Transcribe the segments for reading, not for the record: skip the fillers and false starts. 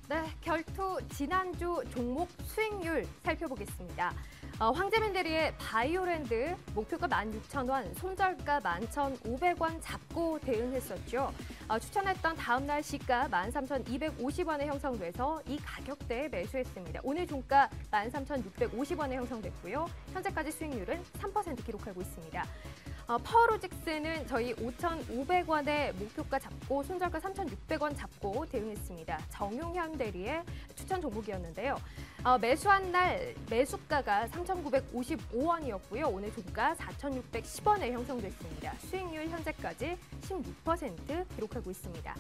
네, 결투 지난주 종목 수익률 살펴보겠습니다. 황제민대리의 바이오랜드 목표가 16,000원, 손절가 11,500원 잡고 대응했었죠. 추천했던 다음날 시가 13,250원에 형성돼서 이 가격대에 매수했습니다. 오늘 종가 13,650원에 형성됐고요. 현재까지 수익률은 3% 기록하고 있습니다. 파워로직스는 저희 5,500원에 목표가 잡고 손절가 3,600원 잡고 대응했습니다. 정용현 대리의 추천 종목이었는데요. 매수한 날 매수가가 3,955원이었고요. 오늘 종가 4,610원에 형성됐습니다. 수익률 현재까지 16% 기록하고 있습니다.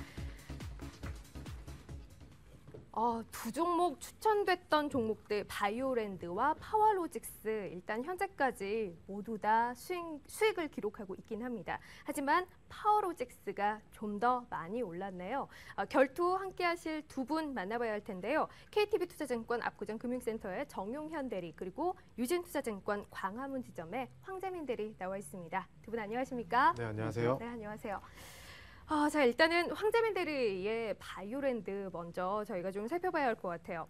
두 종목 추천됐던 종목들 바이오랜드와 파워로직스 일단 현재까지 모두 다 수익을 기록하고 있긴 합니다. 하지만 파워로직스가 좀 더 많이 올랐네요. 결투 함께 하실 두 분 만나봐야 할 텐데요. KTB투자증권 압구정 금융센터의 정용현 대리 그리고 유진투자증권 광화문 지점의 황재민 대리 나와 있습니다. 두 분 안녕하십니까? 네, 안녕하세요. 네, 안녕하세요. 자, 일단은 황재민 대리의 바이오랜드 먼저 저희가 좀 살펴봐야 할 것 같아요.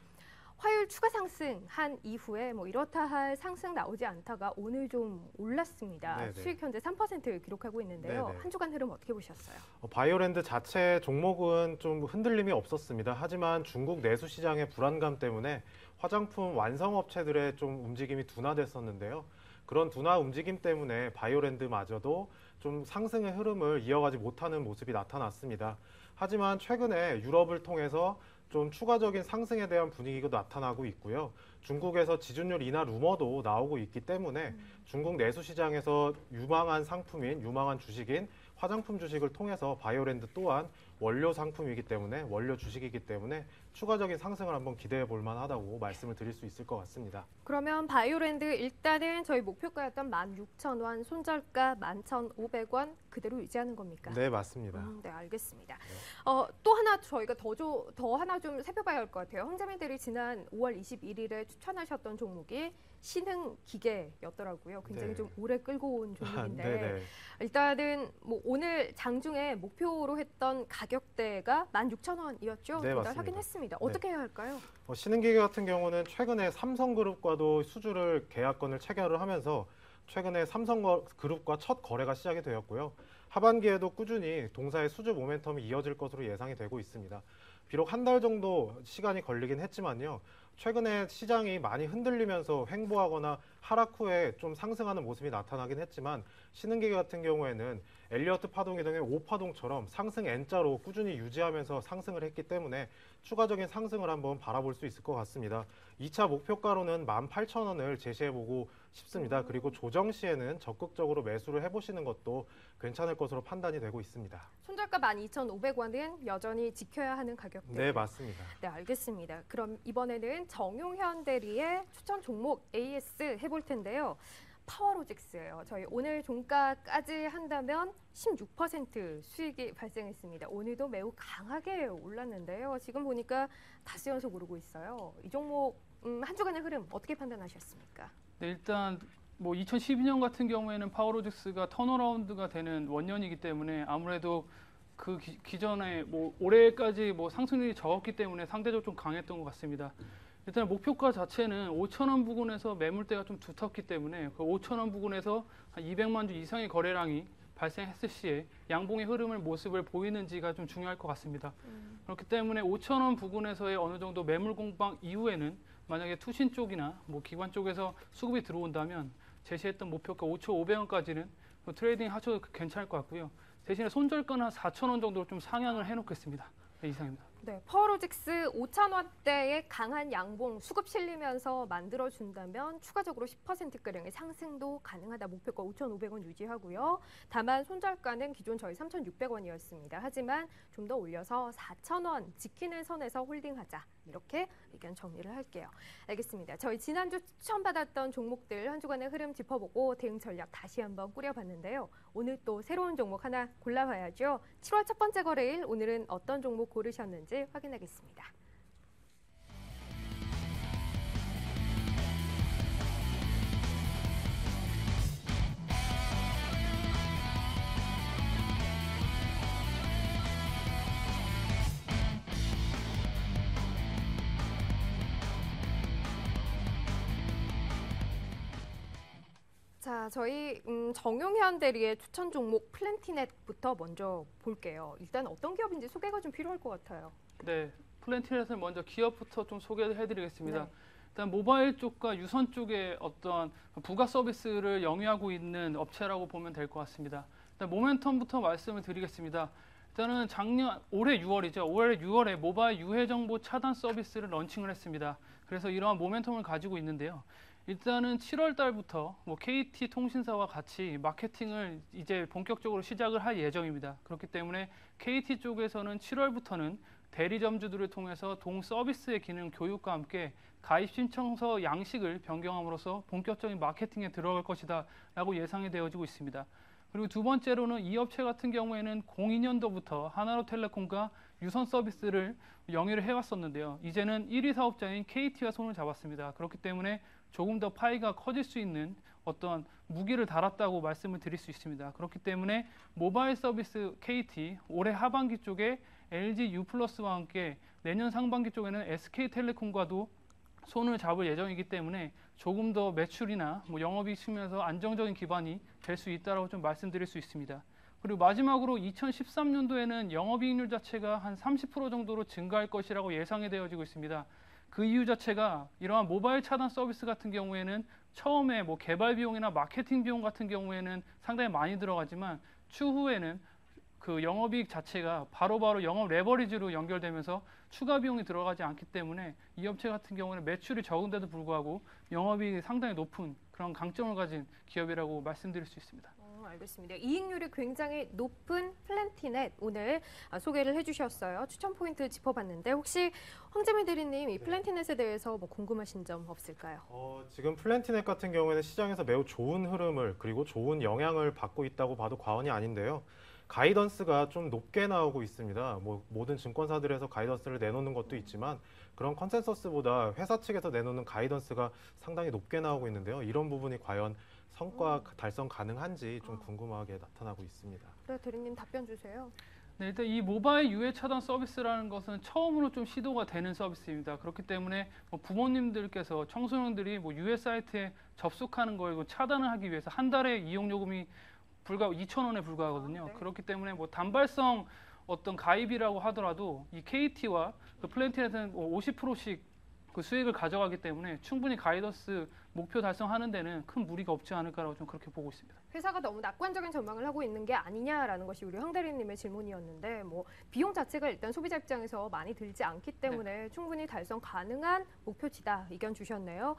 화요일 추가 상승한 이후에 이렇다 할 상승 나오지 않다가 오늘 좀 올랐습니다. 네네. 수익 현재 3% 기록하고 있는데요. 네네. 한 주간 흐름 어떻게 보셨어요? 바이오랜드 자체 종목은 좀 흔들림이 없었습니다. 하지만 중국 내수 시장의 불안감 때문에 화장품 완성업체들의 좀 움직임이 둔화됐었는데요. 그런 둔화 움직임 때문에 바이오랜드마저도 좀 상승의 흐름을 이어가지 못하는 모습이 나타났습니다. 하지만 최근에 유럽을 통해서 좀 추가적인 상승에 대한 분위기가 나타나고 있고요. 중국에서 지준율 인하 루머도 나오고 있기 때문에 중국 내수 시장에서 유망한 상품인, 유망한 주식인 화장품 주식을 통해서 바이오랜드 또한 원료 상품이기 때문에, 원료 주식이기 때문에 추가적인 상승을 한번 기대해 볼 만하다고 말씀을 드릴 수 있을 것 같습니다. 그러면 바이오랜드 일단은 저희 목표가였던 16,000원, 손절가 11,500원 그대로 유지하는 겁니까? 네, 맞습니다. 네, 알겠습니다. 또 하나 저희가 더 하나 좀 살펴봐야 할 것 같아요. 황재민 대리 지난 5월 21일에 추천하셨던 종목이 신흥 기계였더라고요. 굉장히 네. 좀 오래 끌고 온 종목인데 네네. 일단은 오늘 장중에 목표로 했던 가격대가 16,000원이었죠. 네, 일단 맞습니다. 확인했습니다. 어떻게 해야 할까요? 신흥기계 같은 경우는 최근에 삼성그룹과도 수주를 계약건을 체결을 하면서 최근에 삼성그룹과 첫 거래가 시작이 되었고요. 하반기에도 꾸준히 동사의 수주 모멘텀이 이어질 것으로 예상이 되고 있습니다. 비록 한 달 정도 시간이 걸리긴 했지만요. 최근에 시장이 많이 흔들리면서 횡보하거나 하락 후에 좀 상승하는 모습이 나타나긴 했지만 신흥기계 같은 경우에는 엘리어트 파동 이동의 5파동처럼 상승 N자로 꾸준히 유지하면서 상승을 했기 때문에 추가적인 상승을 한번 바라볼 수 있을 것 같습니다. 2차 목표가로는 18,000원을 제시해보고 싶습니다. 그리고 조정 시에는 적극적으로 매수를 해보시는 것도 괜찮을 것으로 판단이 되고 있습니다. 손절가 12,500원은 여전히 지켜야 하는 가격대. 네, 맞습니다. 네, 알겠습니다. 그럼 이번에는 정용현 대리의 추천 종목 AS 해볼 텐데요. 파워로직스예요. 저희 오늘 종가까지 한다면 16% 수익이 발생했습니다. 오늘도 매우 강하게 올랐는데요. 지금 보니까 다수 연속 오르고 있어요. 이 종목 한 주간의 흐름 어떻게 판단하셨습니까? 네, 일단 2012년 같은 경우에는 파워로직스가 턴어라운드가 되는 원년이기 때문에 아무래도 그 기존에 올해까지 상승률이 적었기 때문에 상대적으로 좀 강했던 것 같습니다. 일단 목표가 자체는 5,000원 부근에서 매물대가 좀 두텁기 때문에 그 5,000원 부근에서 한 200만 주 이상의 거래량이 발생했을 시에 양봉의 모습을 보이는지가 좀 중요할 것 같습니다. 그렇기 때문에 5,000원 부근에서의 어느 정도 매물 공방 이후에는 만약에 투신 쪽이나 기관 쪽에서 수급이 들어온다면 제시했던 목표가 5,500원까지는 트레이딩 하셔도 괜찮을 것 같고요. 대신에 손절가는 한 4,000원 정도로 좀 상향을 해놓겠습니다. 네, 이상입니다. 네, 파워로직스 5,000원대의 강한 양봉 수급 실리면서 만들어준다면 추가적으로 10%가량의 상승도 가능하다. 목표가 5,500원 유지하고요. 다만 손절가는 기존 저희 3,600원이었습니다. 하지만 좀 더 올려서 4,000원 지키는 선에서 홀딩하자. 이렇게 의견 정리를 할게요. 알겠습니다. 저희 지난주 추천받았던 종목들 한 주간의 흐름 짚어보고 대응 전략 다시 한번 꾸려봤는데요. 오늘 또 새로운 종목 하나 골라봐야죠. 7월 첫 번째 거래일 오늘은 어떤 종목 고르셨는지 확인하겠습니다. 자, 저희 정용현 대리의 추천 종목 플랜티넷부터 먼저 볼게요. 일단 어떤 기업인지 소개가 좀 필요할 것 같아요. 네, 플랜티넷을 먼저 기업부터 좀 소개를 해드리겠습니다. 네. 일단 모바일 쪽과 유선 쪽의 어떤 부가 서비스를 영위하고 있는 업체라고 보면 될 것 같습니다. 일단 모멘텀부터 말씀을 드리겠습니다. 일단은 올해 6월이죠. 올해 6월에 모바일 유해 정보 차단 서비스를 런칭을 했습니다. 그래서 이러한 모멘텀을 가지고 있는데요. 일단은 7월 달부터 KT 통신사와 같이 마케팅을 이제 본격적으로 시작을 할 예정입니다. 그렇기 때문에 KT 쪽에서는 7월부터는 대리점주들을 통해서 동 서비스의 기능 교육과 함께 가입 신청서 양식을 변경함으로써 본격적인 마케팅에 들어갈 것이다 라고 예상이 되어지고 있습니다. 그리고 두 번째로는 이 업체 같은 경우에는 02년도부터 하나로텔레콤과 유선 서비스를 영위를 해왔었는데요. 이제는 1위 사업자인 KT와 손을 잡았습니다. 그렇기 때문에 조금 더 파이가 커질 수 있는 어떤 무기를 달았다고 말씀을 드릴 수 있습니다. 그렇기 때문에 모바일 서비스 KT 올해 하반기 쪽에 LG U+와 함께 내년 상반기 쪽에는 SK텔레콤과도 손을 잡을 예정이기 때문에 조금 더 매출이나 영업이익 측면에서 안정적인 기반이 될 수 있다고 좀 말씀드릴 수 있습니다. 그리고 마지막으로 2013년도에는 영업이익률 자체가 한 30% 정도로 증가할 것이라고 예상이 되어지고 있습니다. 그 이유 자체가 이러한 모바일 차단 서비스 같은 경우에는 처음에 개발 비용이나 마케팅 비용 같은 경우에는 상당히 많이 들어가지만 추후에는 그 영업이익 자체가 바로바로 영업 레버리지로 연결되면서 추가 비용이 들어가지 않기 때문에 이 업체 같은 경우는 매출이 적은데도 불구하고 영업이익이 상당히 높은 그런 강점을 가진 기업이라고 말씀드릴 수 있습니다. 알겠습니다. 이익률이 굉장히 높은 플랜티넷 오늘 소개를 해주셨어요. 추천 포인트 짚어봤는데 혹시 황재민 대리님 이 플랜티넷에 대해서 궁금하신 점 없을까요? 지금 플랜티넷 같은 경우에는 시장에서 매우 좋은 흐름을 그리고 좋은 영향을 받고 있다고 봐도 과언이 아닌데요. 가이던스가 좀 높게 나오고 있습니다. 모든 증권사들에서 가이던스를 내놓는 것도 있지만 그런 컨센서스보다 회사 측에서 내놓는 가이던스가 상당히 높게 나오고 있는데요. 이런 부분이 과연 성과 달성 가능한지 좀 궁금하게 나타나고 있습니다. 그래, 대리님 답변 주세요. 네, 일단 이 모바일 유해 차단 서비스라는 것은 처음으로 좀 시도가 되는 서비스입니다. 그렇기 때문에 부모님들께서 청소년들이 유해 사이트에 접속하는 걸 차단을 하기 위해서 한 달에 이용 요금이 불과 2,000원에 불과하거든요. 네. 그렇기 때문에 단발성 어떤 가입이라고 하더라도 이 KT와 그 플랜티넷은 50%씩 그 수익을 가져가기 때문에 충분히 가이던스 목표 달성하는 데는 큰 무리가 없지 않을까라고 좀 그렇게 보고 있습니다. 회사가 너무 낙관적인 전망을 하고 있는 게 아니냐라는 것이 우리 황 대리님의 질문이었는데 비용 자체가 일단 소비자 입장에서 많이 들지 않기 때문에 충분히 달성 가능한 목표치다 의견 주셨네요.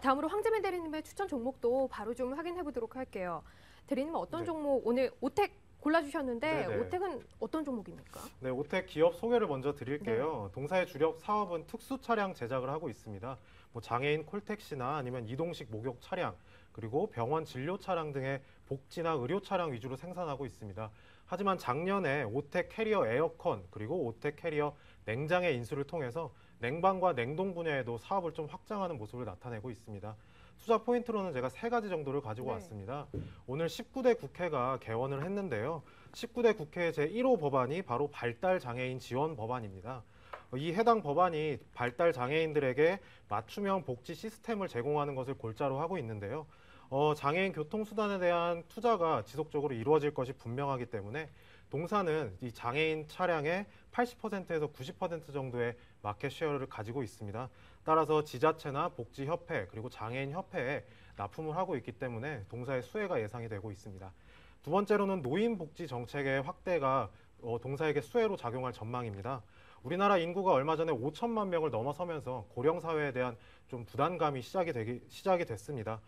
다음으로 황재민 대리님의 추천 종목도 바로 좀 확인해 보도록 할게요. 대리님 어떤 종목 오늘 오텍 골라주셨는데 네네. 오텍은 어떤 종목입니까? 네, 오텍 기업 소개를 먼저 드릴게요. 동사의 주력 사업은 특수 차량 제작을 하고 있습니다. 장애인 콜택시나 아니면 이동식 목욕 차량, 그리고 병원 진료 차량 등의 복지나 의료 차량 위주로 생산하고 있습니다. 하지만 작년에 오텍 캐리어 에어컨, 그리고 오텍 캐리어 냉장의 인수를 통해서 냉방과 냉동 분야에도 사업을 좀 확장하는 모습을 나타내고 있습니다. 투자 포인트로는 제가 3가지 정도를 가지고 왔습니다. 오늘 19대 국회가 개원을 했는데요. 19대 국회 제1호 법안이 바로 발달 장애인 지원 법안입니다. 이 해당 법안이 발달 장애인들에게 맞춤형 복지 시스템을 제공하는 것을 골자로 하고 있는데요. 장애인 교통수단에 대한 투자가 지속적으로 이루어질 것이 분명하기 때문에 동사는 이 장애인 차량의 80%에서 90% 정도의 마켓 쉐어를 가지고 있습니다. 따라서 지자체나 복지협회 그리고 장애인협회에 납품을 하고 있기 때문에 동사의 수혜가 예상이 되고 있습니다. 두 번째로는 노인복지 정책의 확대가 동사에게 수혜로 작용할 전망입니다. 우리나라 인구가 얼마 전에 5천만 명을 넘어서면서 고령사회에 대한 좀 부담감이 시작이 됐습니다.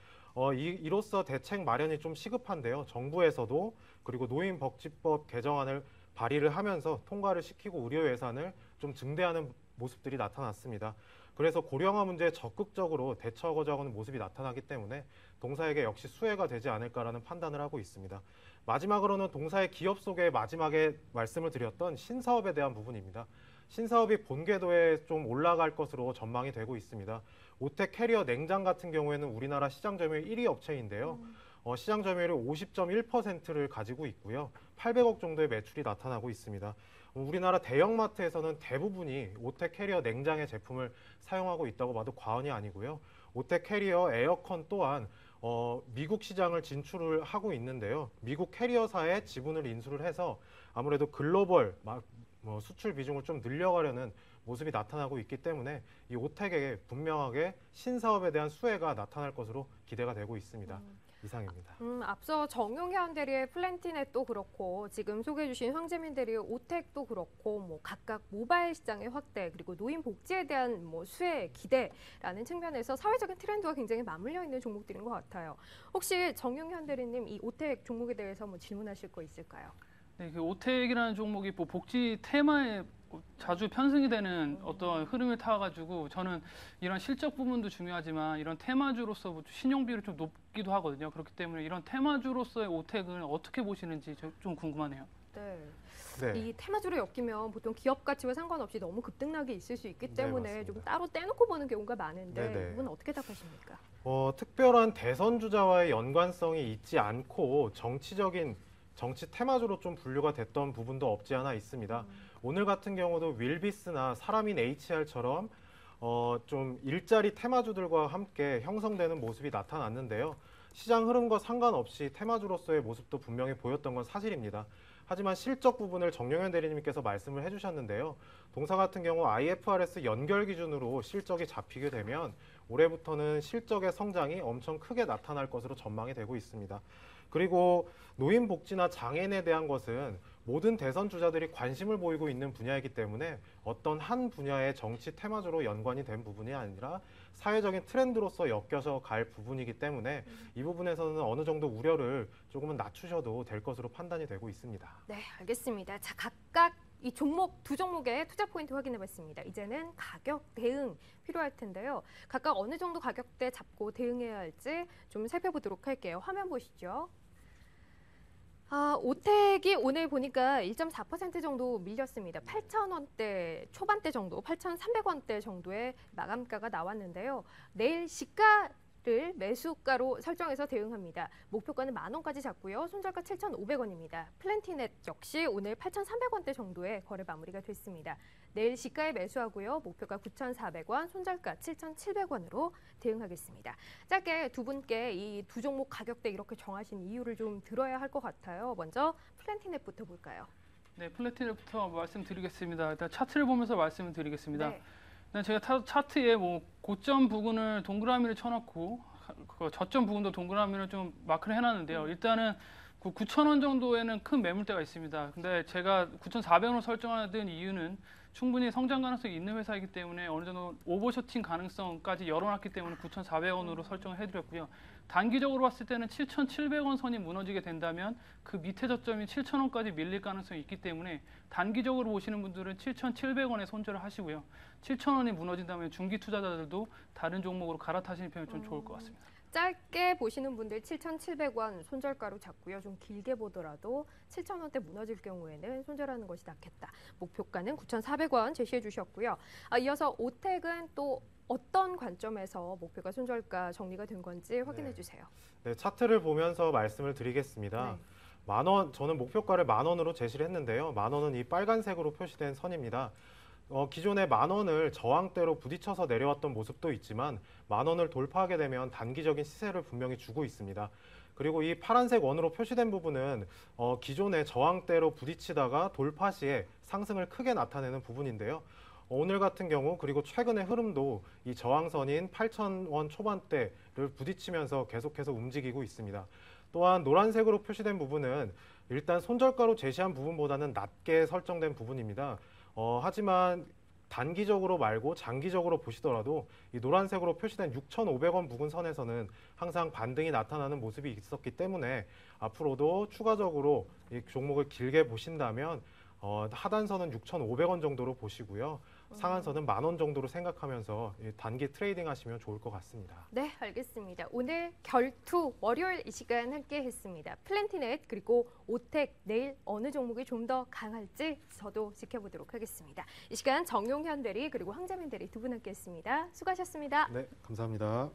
이로써 대책 마련이 좀 시급한데요. 정부에서도 그리고 노인복지법 개정안을 발의를 하면서 통과를 시키고 의료 예산을 좀 증대하는 모습들이 나타났습니다. 그래서 고령화 문제에 적극적으로 대처하고자 하는 모습이 나타나기 때문에 동사에게 역시 수혜가 되지 않을까라는 판단을 하고 있습니다. 마지막으로는 동사의 기업 소개 마지막에 말씀을 드렸던 신사업에 대한 부분입니다. 신사업이 본궤도에 좀 올라갈 것으로 전망이 되고 있습니다. 오텍 캐리어 냉장 같은 경우에는 우리나라 시장 점유율 1위 업체인데요. 시장 점유율이 50.1%를 가지고 있고요. 800억 정도의 매출이 나타나고 있습니다. 우리나라 대형마트에서는 대부분이 오텍 캐리어 냉장의 제품을 사용하고 있다고 봐도 과언이 아니고요. 오텍 캐리어 에어컨 또한 미국 시장을 진출을 하고 있는데요. 미국 캐리어사의 지분을 인수를 해서 아무래도 글로벌 수출 비중을 좀 늘려가려는 모습이 나타나고 있기 때문에 이 오텍에 분명하게 신사업에 대한 수혜가 나타날 것으로 기대가 되고 있습니다. 이상입니다. 앞서 정용현 대리의 플랜티넷도 그렇고 지금 소개해주신 황재민 대리의 오텍도 그렇고 뭐 각각 모바일 시장의 확대 그리고 노인 복지에 대한 뭐 수혜 기대라는 측면에서 사회적인 트렌드와 굉장히 맞물려 있는 종목들인 것 같아요. 혹시 정용현 대리님 이 오텍 종목에 대해서 뭐 질문하실 거 있을까요? 네, 그 오텍이라는 종목이 뭐 복지 테마에 자주 편승이 되는 어떤 흐름을 타가지고 저는 이런 실적 부분도 중요하지만 이런 테마주로서 신용비율이 좀 높기도 하거든요. 그렇기 때문에 이런 테마주로서의 오텍은 어떻게 보시는지 좀 궁금하네요. 네. 이 테마주로 엮이면 보통 기업 가치와 상관없이 너무 급등락이 있을 수 있기 때문에 네, 좀 따로 떼놓고 보는 경우가 많은데 네네. 이건 어떻게 답하십니까? 특별한 대선 주자와의 연관성이 있지 않고 정치 테마주로 좀 분류가 됐던 부분도 없지 않아 있습니다. 오늘 같은 경우도 윌비스나 사람인 HR처럼 좀 일자리 테마주들과 함께 형성되는 모습이 나타났는데요. 시장 흐름과 상관없이 테마주로서의 모습도 분명히 보였던 건 사실입니다. 하지만 실적 부분을 정용현 대리님께서 말씀을 해주셨는데요. 동사 같은 경우 IFRS 연결 기준으로 실적이 잡히게 되면 올해부터는 실적의 성장이 엄청 크게 나타날 것으로 전망이 되고 있습니다. 그리고 노인 복지나 장애인에 대한 것은 모든 대선 주자들이 관심을 보이고 있는 분야이기 때문에 어떤 한 분야의 정치 테마주로 연관이 된 부분이 아니라 사회적인 트렌드로서 엮여서 갈 부분이기 때문에 이 부분에서는 어느 정도 우려를 조금은 낮추셔도 될 것으로 판단이 되고 있습니다. 네, 알겠습니다. 자, 각각 이 종목 두 종목의 투자 포인트 확인해봤습니다. 이제는 가격 대응 필요할 텐데요. 각각 어느 정도 가격대 잡고 대응해야 할지 좀 살펴보도록 할게요. 화면 보시죠. 오텍이 오늘 보니까 1.4% 정도 밀렸습니다. 8,000원대 초반대 정도, 8,300원대 정도의 마감가가 나왔는데요. 내일 시가를 매수가로 설정해서 대응합니다. 목표가는 10,000원까지 잡고요. 손절가 7,500원입니다. 플랜티넷 역시 오늘 8,300원대 정도의 거래 마무리가 됐습니다. 내일 시가에 매수하고요. 목표가 9,400원, 손절가 7,700원으로 대응하겠습니다. 짧게 두 분께 이 두 종목 가격대 이렇게 정하신 이유를 좀 들어야 할 것 같아요. 먼저 플랜티넷부터 볼까요? 네, 플랜티넷부터 말씀드리겠습니다. 일단 차트를 보면서 말씀을 드리겠습니다. 네. 일단 제가 차트에 뭐 고점 부분을 동그라미를 쳐놓고 그 저점 부분도 동그라미를 좀 마크를 해놨는데요. 일단은 9,000원 정도에는 큰 매물대가 있습니다. 근데 제가 9,400원으로 설정하던 이유는 충분히 성장 가능성이 있는 회사이기 때문에 어느 정도 오버셔팅 가능성까지 열어놨기 때문에 9,400원으로 설정을 해드렸고요. 단기적으로 봤을 때는 7,700원 선이 무너지게 된다면 그 밑에 저점이 7,000원까지 밀릴 가능성이 있기 때문에 단기적으로 보시는 분들은 7,700원에 손절을 하시고요. 7,000원이 무너진다면 중기 투자자들도 다른 종목으로 갈아타시는 편이 좀 좋을 것 같습니다. 짧게 보시는 분들 7,700원 손절가로 잡고요. 좀 길게 보더라도 7,000원대 무너질 경우에는 손절하는 것이 낫겠다. 목표가는 9,400원 제시해 주셨고요. 이어서 오텍은 또 어떤 관점에서 목표가 손절가 정리가 된 건지 확인해 주세요. 네, 차트를 보면서 말씀을 드리겠습니다. 네. 10,000원, 저는 목표가를 10,000원으로 제시를 했는데요. 10,000원은 이 빨간색으로 표시된 선입니다. 기존의 10,000원을 저항대로 부딪혀서 내려왔던 모습도 있지만 10,000원을 돌파하게 되면 단기적인 시세를 분명히 주고 있습니다. 그리고 이 파란색 원으로 표시된 부분은 기존의 저항대로 부딪히다가 돌파 시에 상승을 크게 나타내는 부분인데요. 오늘 같은 경우 그리고 최근의 흐름도 이 저항선인 8,000원 초반대를 부딪히면서 계속해서 움직이고 있습니다. 또한 노란색으로 표시된 부분은 일단 손절가로 제시한 부분보다는 낮게 설정된 부분입니다. 하지만 단기적으로 말고 장기적으로 보시더라도 이 노란색으로 표시된 6,500원 부근 선에서는 항상 반등이 나타나는 모습이 있었기 때문에 앞으로도 추가적으로 이 종목을 길게 보신다면 하단선은 6,500원 정도로 보시고요. 상한선은 10,000원 정도로 생각하면서 단기 트레이딩 하시면 좋을 것 같습니다. 네, 알겠습니다. 오늘 결투 월요일 이 시간 함께 했습니다. 플랜티넷 그리고 오텍 내일 어느 종목이 좀 더 강할지 저도 지켜보도록 하겠습니다. 이 시간 정용현 대리 그리고 황재민 대리 두 분 함께 했습니다. 수고하셨습니다. 네, 감사합니다.